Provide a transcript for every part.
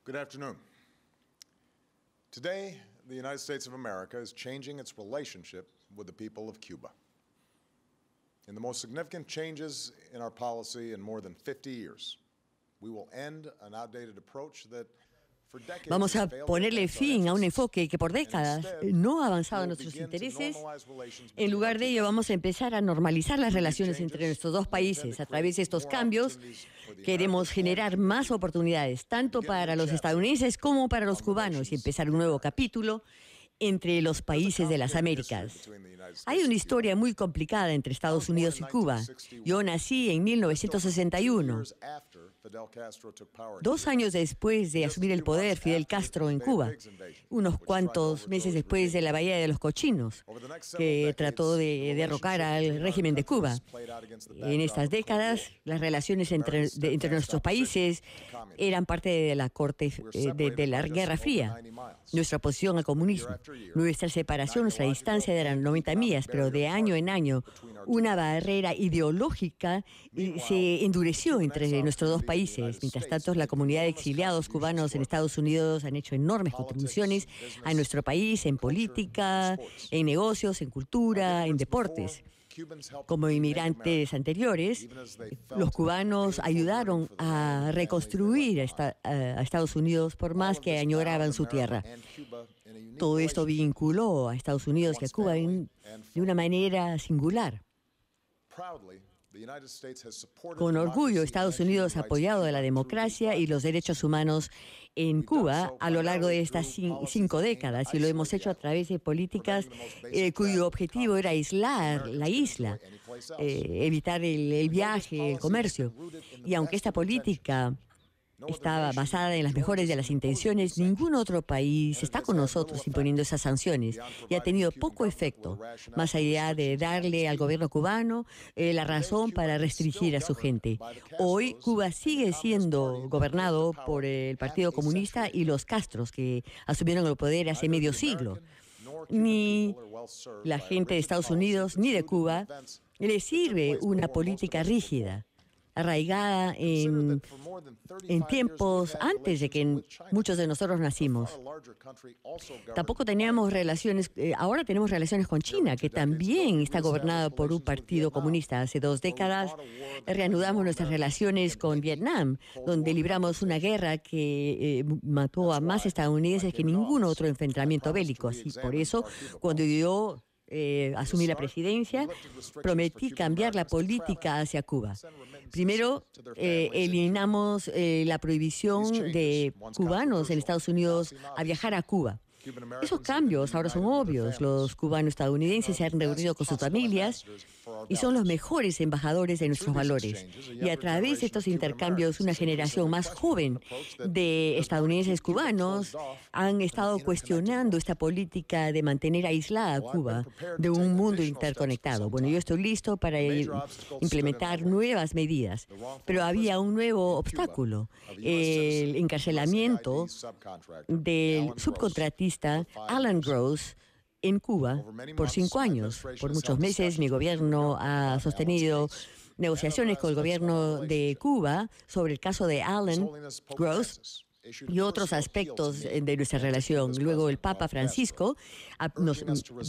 Good afternoon. Today, the United States of America is changing its relationship with the people of Cuba. In the most significant changes in our policy in more than 50 years, we will end an outdated approach that for decades Vamos a has failed to ponerle advance our fin a un interests. enfoque que por And décadas instead, no ha we avanzado en will nuestros begin to intereses. normalize relations En between lugar our de two ello, vamos a countries. empezar a normalizar las Through these relaciones entre changes, nuestros dos we intend países. to A través de create estos more cambios, opportunities for the queremos Americans and generar Cubans más oportunidades, tanto begin a para new los chapter estadounidenses como para los on cubanos, y relations empezar un with nuevo America. capítulo entre los There's a países de las complicated history Américas. between the United States Hay una and Cuba. historia muy complicada entre Estados Unidos y Cuba. Yo nací en 1961. 2 años después de asumir el poder Fidel Castro en Cuba, unos cuantos meses después de la Bahía de los Cochinos, que trató de derrocar al régimen de Cuba. En estas décadas, las relaciones entre nuestros países eran parte de la corte de la Guerra Fría. Nuestra oposición al comunismo, nuestra separación, nuestra distancia eran 90 millas, pero de año en año una barrera ideológica se endureció entre nuestros dos países. Mientras tanto, la comunidad de exiliados cubanos en Estados Unidos han hecho enormes contribuciones a nuestro país en política, en negocios, en cultura, en deportes. Como inmigrantes anteriores, los cubanos ayudaron a reconstruir a Estados Unidos por más que añoraban su tierra. Todo esto vinculó a Estados Unidos y a Cuba de una manera singular. Con orgullo, Estados Unidos ha apoyado la democracia y los derechos humanos en Cuba a lo largo de estas 5 décadas, y lo hemos hecho a través de políticas cuyo objetivo era aislar la isla, evitar el viaje, el comercio. Y aunque esta política estaba basada en las mejores de las intenciones, ningún otro país está con nosotros imponiendo esas sanciones, y ha tenido poco efecto, más allá de darle al gobierno cubano la razón para restringir a su gente. Hoy Cuba sigue siendo gobernado por el Partido Comunista y los Castros, que asumieron el poder hace medio siglo. Ni la gente de Estados Unidos ni de Cuba le sirve una política rígida, arraigada en tiempos antes de que muchos de nosotros nacimos. Tampoco teníamos relaciones, ahora tenemos relaciones con China, que también está gobernada por un partido comunista. Hace 2 décadas reanudamos nuestras relaciones con Vietnam, donde libramos una guerra que mató a más estadounidenses que ningún otro enfrentamiento bélico. Así, por eso, cuando yo asumí la presidencia, prometí cambiar la política hacia Cuba. Primero, eliminamos la prohibición de cubanos en Estados Unidos a viajar a Cuba. Esos cambios ahora son obvios. Los cubanos estadounidenses se han reunido con sus familias y son los mejores embajadores de nuestros valores. Y a través de estos intercambios, una generación más joven de estadounidenses cubanos han estado cuestionando esta política de mantener aislada a Cuba de un mundo interconectado. Bueno, yo estoy listo para implementar nuevas medidas, pero había un nuevo obstáculo: el encarcelamiento del subcontratista Alan Gross en Cuba por 5 años. Por muchos meses mi gobierno ha sostenido negociaciones con el gobierno de Cuba sobre el caso de Alan Gross y otros aspectos de nuestra relación. Luego el Papa Francisco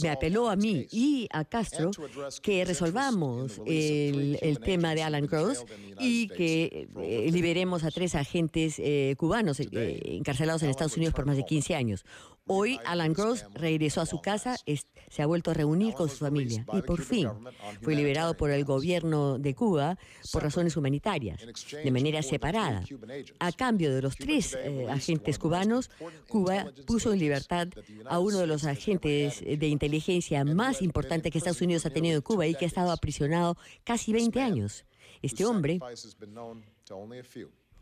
me apeló a mí y a Castro que resolvamos el tema de Alan Gross y que liberemos a 3 agentes cubanos encarcelados en Estados Unidos por más de 15 años. Hoy Alan Gross regresó a su casa, se ha vuelto a reunir con su familia y por fin fue liberado por el gobierno de Cuba por razones humanitarias, de manera separada. A cambio de los 3 agentes cubanos, Cuba puso en libertad a uno de los agentes de inteligencia más importantes que Estados Unidos ha tenido en Cuba y que ha estado aprisionado casi 20 años. Este hombre,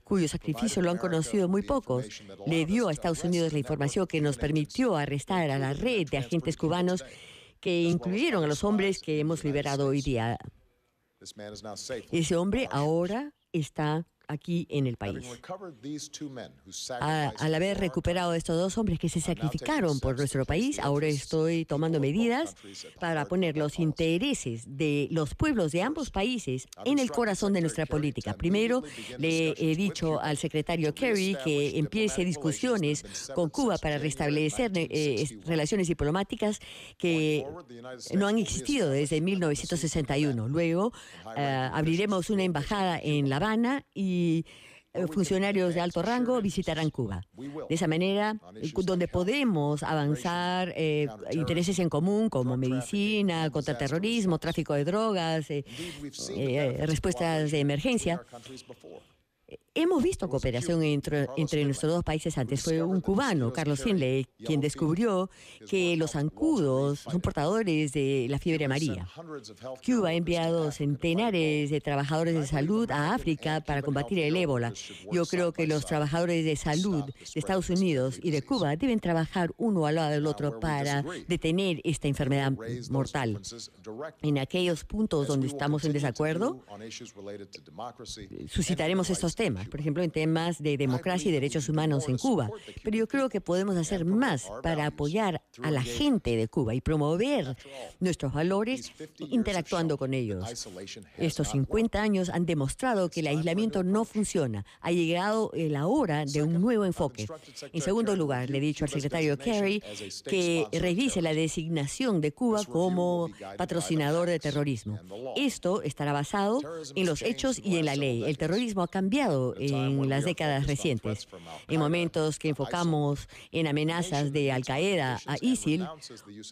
cuyo sacrificio lo han conocido muy pocos, le dio a Estados Unidos la información que nos permitió arrestar a la red de agentes cubanos que incluyeron a los hombres que hemos liberado hoy día. Ese hombre ahora está aquí en el país. Al haber recuperado a estos dos hombres que se sacrificaron por nuestro país, ahora estoy tomando medidas para poner los intereses de los pueblos de ambos países en el corazón de nuestra política. Primero, le he dicho al secretario Kerry que empiece discusiones con Cuba para restablecer relaciones diplomáticas que no han existido desde 1961. Luego, abriremos una embajada en La Habana y funcionarios de alto rango visitarán Cuba. De esa manera, donde podemos avanzar intereses en común como medicina, contraterrorismo, tráfico de drogas, respuestas de emergencia. Hemos visto cooperación entre nuestros dos países antes. Fue un cubano, Carlos Finlay, quien descubrió que los zancudos son portadores de la fiebre amarilla. Cuba ha enviado centenares de trabajadores de salud a África para combatir el ébola. Yo creo que los trabajadores de salud de Estados Unidos y de Cuba deben trabajar uno al lado del otro para detener esta enfermedad mortal. En aquellos puntos donde estamos en desacuerdo, suscitaremos estos temas, por ejemplo, en temas de democracia y derechos humanos en Cuba. Pero yo creo que podemos hacer más para apoyar a la gente de Cuba y promover nuestros valores interactuando con ellos. Estos 50 años han demostrado que el aislamiento no funciona. Ha llegado la hora de un nuevo enfoque. En segundo lugar, le he dicho al secretario Kerry que revise la designación de Cuba como patrocinador de terrorismo. Esto estará basado en los hechos y en la ley. El terrorismo ha cambiado en las décadas recientes. En momentos que enfocamos en amenazas de Al-Qaeda a ISIL,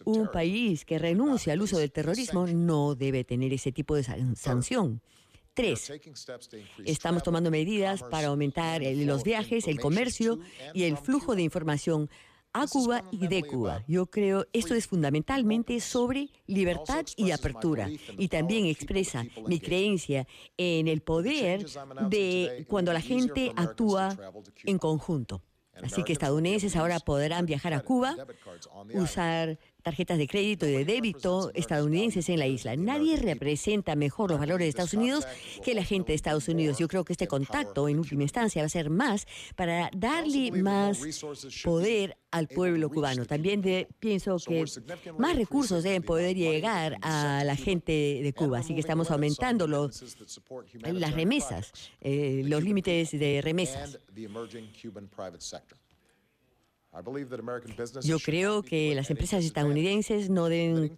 un país que renuncia al uso del terrorismo no debe tener ese tipo de sanción. 3. Estamos tomando medidas para aumentar los viajes, el comercio y el flujo de información a Cuba y de Cuba. Yo creo esto es fundamentalmente sobre libertad y apertura, y también expresa mi creencia en el poder de cuando la gente actúa en conjunto. Así que estadounidenses ahora podrán viajar a Cuba, usar tarjetas de crédito y de débito estadounidenses en la isla. Nadie representa mejor los valores de Estados Unidos que la gente de Estados Unidos. Yo creo que este contacto, en última instancia, va a ser más para darle más poder al pueblo cubano. También pienso que más recursos deben poder llegar a la gente de Cuba. Así que estamos aumentando las remesas, los límites de remesas. Yo creo que las empresas estadounidenses no deben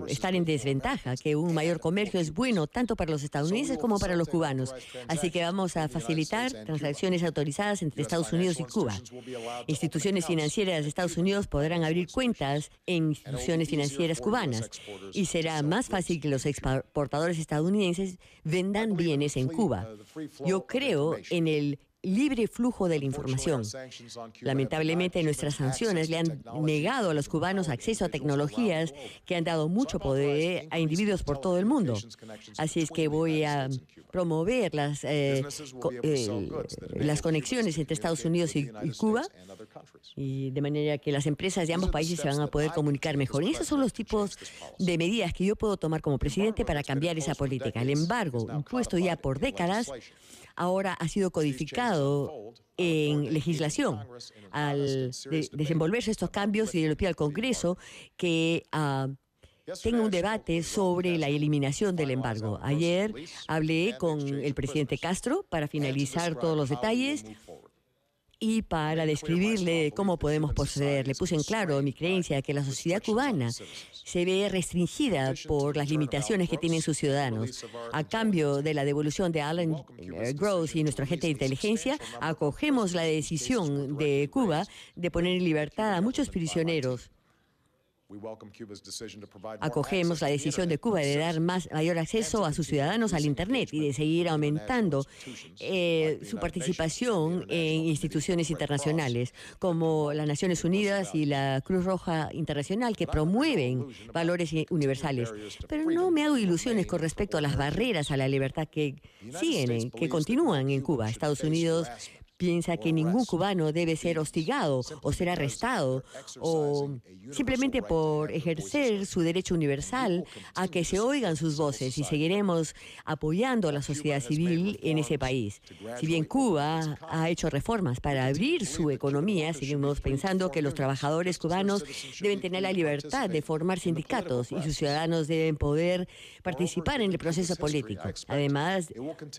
estar en desventaja, que un mayor comercio es bueno tanto para los estadounidenses como para los cubanos. Así que vamos a facilitar transacciones autorizadas entre Estados Unidos y Cuba. Instituciones financieras de Estados Unidos podrán abrir cuentas en instituciones financieras cubanas y será más fácil que los exportadores estadounidenses vendan bienes en Cuba. Yo creo en el libre flujo de la información. Lamentablemente, nuestras sanciones le han negado a los cubanos acceso a tecnologías que han dado mucho poder a individuos por todo el mundo. Así es que voy a promover las conexiones entre Estados Unidos y Cuba, y de manera que las empresas de ambos países se van a poder comunicar mejor. Y esos son los tipos de medidas que yo puedo tomar como presidente para cambiar esa política. El embargo, impuesto ya por décadas, ahora ha sido codificado en legislación. Al desenvolverse estos cambios, y le pido al Congreso que tenga un debate sobre la eliminación del embargo. Ayer hablé con el presidente Castro para finalizar todos los detalles y para describirle cómo podemos proceder. Le puse en claro mi creencia que la sociedad cubana se ve restringida por las limitaciones que tienen sus ciudadanos. A cambio de la devolución de Alan Gross y nuestro agente de inteligencia, acogemos la decisión de Cuba de poner en libertad a muchos prisioneros. Acogemos la decisión de Cuba de dar mayor acceso a sus ciudadanos al Internet y de seguir aumentando su participación en instituciones internacionales como las Naciones Unidas y la Cruz Roja Internacional, que promueven valores universales. Pero no me hago ilusiones con respecto a las barreras a la libertad que continúan en Cuba. Estados Unidos piensa que ningún cubano debe ser hostigado o ser arrestado o simplemente por ejercer su derecho universal a que se oigan sus voces, y seguiremos apoyando a la sociedad civil en ese país. Si bien Cuba ha hecho reformas para abrir su economía, seguimos pensando que los trabajadores cubanos deben tener la libertad de formar sindicatos y sus ciudadanos deben poder participar en el proceso político. Además,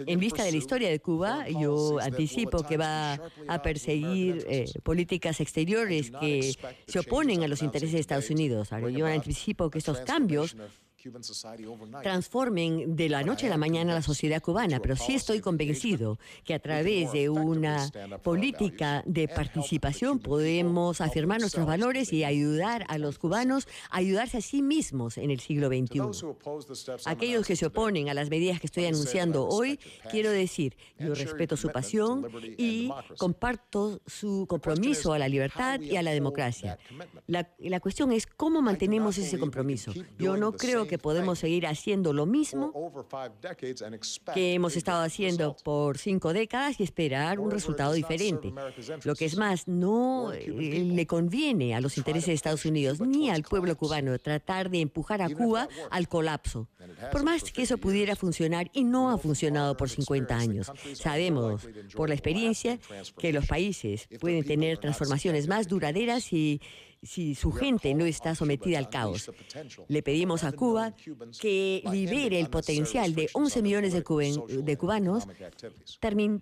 en vista de la historia de Cuba, yo anticipo que va a perseguir políticas exteriores que se oponen a los intereses de Estados Unidos. Ahora, yo anticipo que estos cambios transformen de la noche a la mañana a la sociedad cubana, pero sí estoy convencido que a través de una política de participación podemos afirmar nuestros valores y ayudar a los cubanos a ayudarse a sí mismos en el siglo XXI. Aquellos que se oponen a las medidas que estoy anunciando hoy, quiero decir, yo respeto su pasión y comparto su compromiso a la libertad y a la democracia. La cuestión es cómo mantenemos ese compromiso. Yo no creo que podemos seguir haciendo lo mismo que hemos estado haciendo por 5 décadas y esperar un resultado diferente. Lo que es más, no le conviene a los intereses de Estados Unidos ni al pueblo cubano tratar de empujar a Cuba al colapso. Por más que eso pudiera funcionar, y no ha funcionado por 50 años. Sabemos por la experiencia que los países pueden tener transformaciones más duraderas si su gente no está sometida al caos. Le pedimos a Cuba que libere el potencial de 11 millones de cubanos,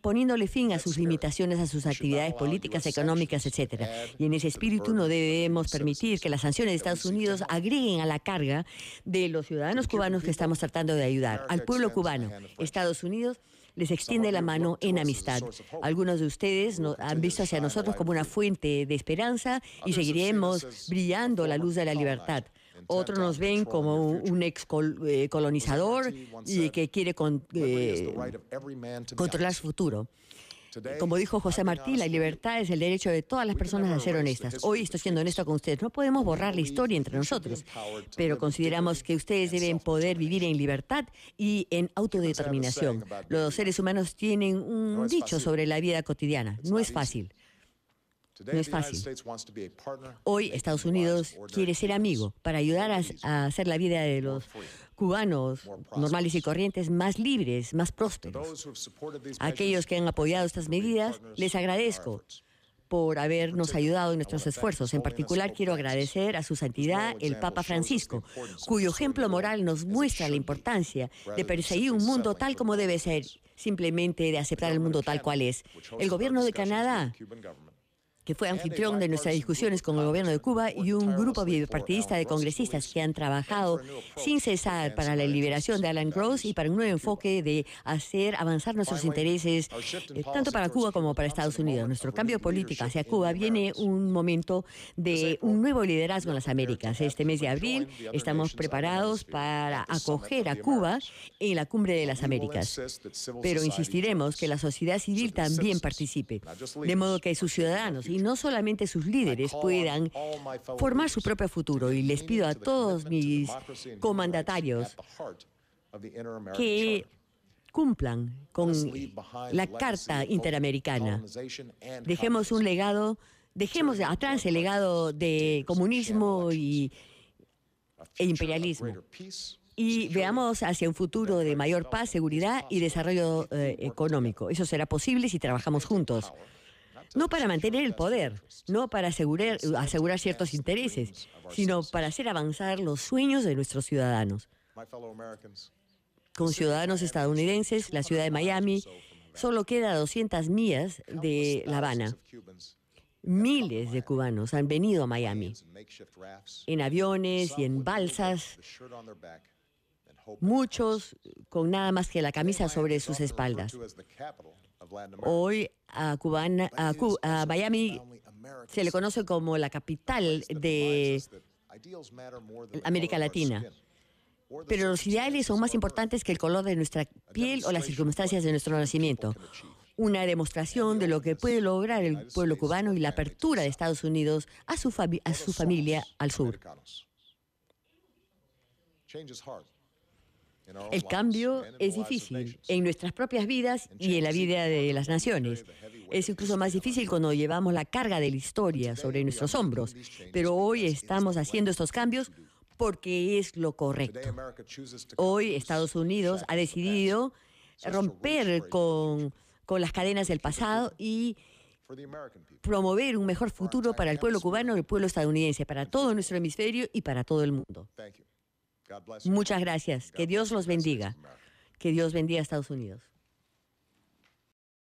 poniéndole fin a sus limitaciones a sus actividades políticas, económicas, etc. Y en ese espíritu no debemos permitir que las sanciones de Estados Unidos agreguen a la carga de los ciudadanos cubanos que estamos tratando de ayudar. Al pueblo cubano, Estados Unidos les extiende la mano en amistad. Algunos de ustedes han visto hacia nosotros como una fuente de esperanza y seguiremos brillando la luz de la libertad. Otros nos ven como un colonizador y que quiere controlar su futuro. Como dijo José Martí, la libertad es el derecho de todas las personas a ser honestas. Hoy estoy siendo honesto con ustedes. No podemos borrar la historia entre nosotros, pero consideramos que ustedes deben poder vivir en libertad y en autodeterminación. Los seres humanos tienen un dicho sobre la vida cotidiana. No es fácil. No es fácil. Hoy Estados Unidos quiere ser amigo para ayudar a hacer la vida de los cubanos normales y corrientes más libres, más prósperos. A aquellos que han apoyado estas medidas, les agradezco por habernos ayudado en nuestros esfuerzos. En particular, quiero agradecer a su santidad, el Papa Francisco, cuyo ejemplo moral nos muestra la importancia de perseguir un mundo tal como debe ser, simplemente de aceptar el mundo tal cual es. El gobierno de Canadá, que fue anfitrión de nuestras discusiones con el gobierno de Cuba, y un grupo bipartidista de congresistas que han trabajado sin cesar para la liberación de Alan Gross y para un nuevo enfoque de hacer avanzar nuestros intereses, tanto para Cuba como para Estados Unidos. Nuestro cambio político hacia Cuba viene un momento de un nuevo liderazgo en las Américas. Este mes de abril estamos preparados para acoger a Cuba en la Cumbre de las Américas. Pero insistiremos que la sociedad civil también participe, de modo que sus ciudadanos y no solamente sus líderes puedan formar su propio futuro. Y les pido a todos mis comandatarios que cumplan con la Carta Interamericana. Dejemos un legado, dejemos atrás el legado de comunismo e imperialismo. Y veamos hacia un futuro de mayor paz, seguridad y desarrollo económico. Eso será posible si trabajamos juntos. No para mantener el poder, no para asegurar ciertos intereses, sino para hacer avanzar los sueños de nuestros ciudadanos. Con ciudadanos estadounidenses, la ciudad de Miami solo queda a 200 millas de La Habana. Miles de cubanos han venido a Miami en aviones y en balsas, muchos con nada más que la camisa sobre sus espaldas. Hoy a Miami se le conoce como la capital de América Latina. Pero los ideales son más importantes que el color de nuestra piel o las circunstancias de nuestro nacimiento. Una demostración de lo que puede lograr el pueblo cubano y la apertura de Estados Unidos a su familia al sur. El cambio es difícil en nuestras propias vidas y en la vida de las naciones. Es incluso más difícil cuando llevamos la carga de la historia sobre nuestros hombros. Pero hoy estamos haciendo estos cambios porque es lo correcto. Hoy Estados Unidos ha decidido romper con las cadenas del pasado y promover un mejor futuro para el pueblo cubano y el pueblo estadounidense, para todo nuestro hemisferio y para todo el mundo. Muchas gracias. Que Dios los bendiga. Que Dios bendiga a Estados Unidos.